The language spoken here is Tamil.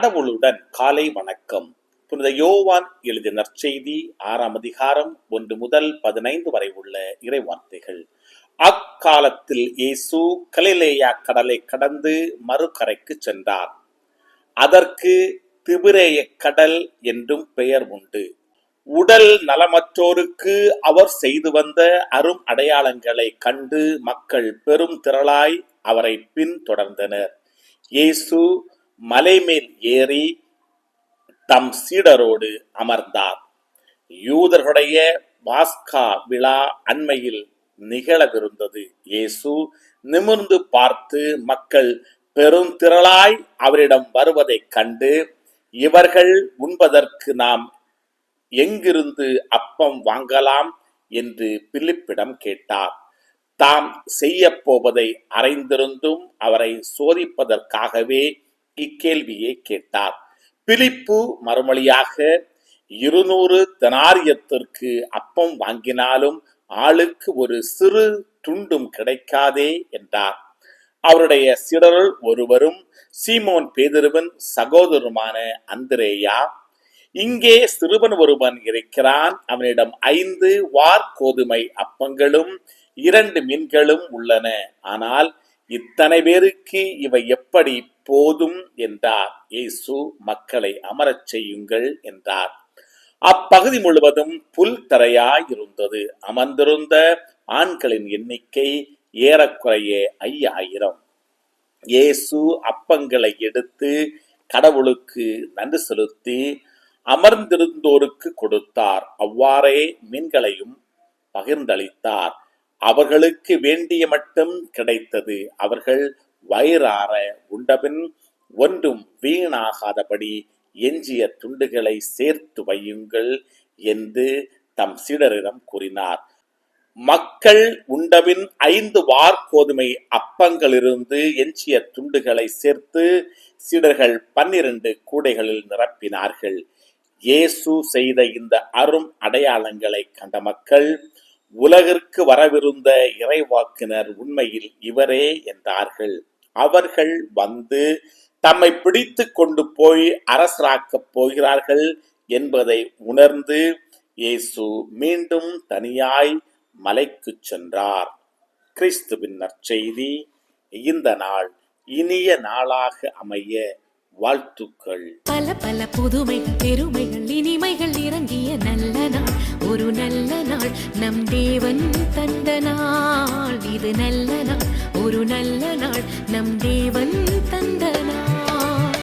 கடவுளுடன் காலை வணக்கம். புனித யோவான் எழுதிய நற்செய்தி 6ஆம் அதிகாரம் 1 முதல் 15 வரை உள்ள இறைவார்த்தைகள். அக்காலத்தில் இயேசு கலிலேயா கடலை கடந்து மறுகரைக்கு சென்றார். அதற்கு திபிரேய கடல் என்றும் பெயர் உண்டு. உடல் நலமற்றோருக்கு அவர் செய்து வந்த அரும் அடையாளங்களை கண்டு மக்கள் பெரும் திரளாய் அவரை பின்தொடர்ந்தனர். இயேசு மலைமேல் ஏறி தம் சீடரோடு அமர்ந்தார். யூதர்களுடைய பாஸ்கா விழா அண்மையில் நிகழவிருந்தது. இயேசு நிமிர்ந்து பார்த்து மக்கள் பெருந்திரளாய் அவரிடம் வருவதைக் கண்டு, இவர்கள் உண்பதற்கு நாம் எங்கிருந்து அப்பம் வாங்கலாம் என்று பிலிப்பிடம் கேட்டார். தாம் செய்ய போவதை அறிந்திருந்தும் அவரை சோதிப்பதற்காகவே இக்கேள்வியை கேட்டார். பிலிப்பு மறுமொழியாக, 200 தெனாரியத்திற்கு அப்பம் வாங்கினாலும் ஆளுக்கு ஒரு சிறு துண்டும் கிடைக்காதே என்றார். அவருடைய சீடருள் ஒருவரும் சீமோன் பேதுருவின் சகோதரருமான அந்திரேயா, இங்கே சிறுவன் ஒருவன் இருக்கிறான், அவனிடம் 5 வார்கோதுமை அப்பங்களும் 2 மீன்களும் உள்ளன, ஆனால் இத்தனை பேருக்கு இவை எப்படி போதும் என்றார். இயேசு மக்களை அமரச் செய்யுங்கள் என்றார். அப்பகுதி முழுவதும் புல் தரையாயிருந்தது. அமர்ந்திருந்த ஆண்களின் எண்ணிக்கை ஏறக்குறைய 5000. இயேசு அப்பங்களை எடுத்து கடவுளுக்கு நன்றி செலுத்தி அமர்ந்திருந்தோருக்கு கொடுத்தார். அவ்வாறே மீன்களையும் பகிர்ந்தளித்தார். அவர்களுக்கு வேண்டிய மட்டும் கிடைத்தது. அவர்கள் வயிறார உண்டபின் ஒன்றும் வீணாகாதபடி எஞ்சிய துண்டுகளை சேர்த்து வையுங்கள் என்று தம் சீடரிடம் கூறினார். மக்கள் உண்டபின் 5 வார்கோதுமை அப்பங்களிலிருந்து எஞ்சிய துண்டுகளை சேர்த்து சீடர்கள் 12 கூடைகளில் நிரப்பினார்கள். இயேசு செய்த இந்த அரும் அடையாளங்களை கண்ட மக்கள், உலகிற்கு வரவிருந்த இறைவாக்கினர் உண்மையில் இவரே என்றார்கள். அவர்கள் வந்து தம்மை பிடித்து கொண்டு போய் அரசராக்கப் போகிறார்கள் என்பதை உணர்ந்து இயேசு மீண்டும் தனியாய் மலைக்கு சென்றார். கிறிஸ்துவின் நற்செய்தி. இந்த நாள் இனிய நாளாக அமைய வாழ்த்துக்கள். பல பல புதுமைகள், பெருமைகள், இனிமைகள் இறங்கிய நல்ல நாள், ஒரு நல்ல நாள், நம் தேவன் தந்த நாள். இது நல்ல நாள், ஒரு நல்ல நாள், நம் தேவன் தந்த நாள்.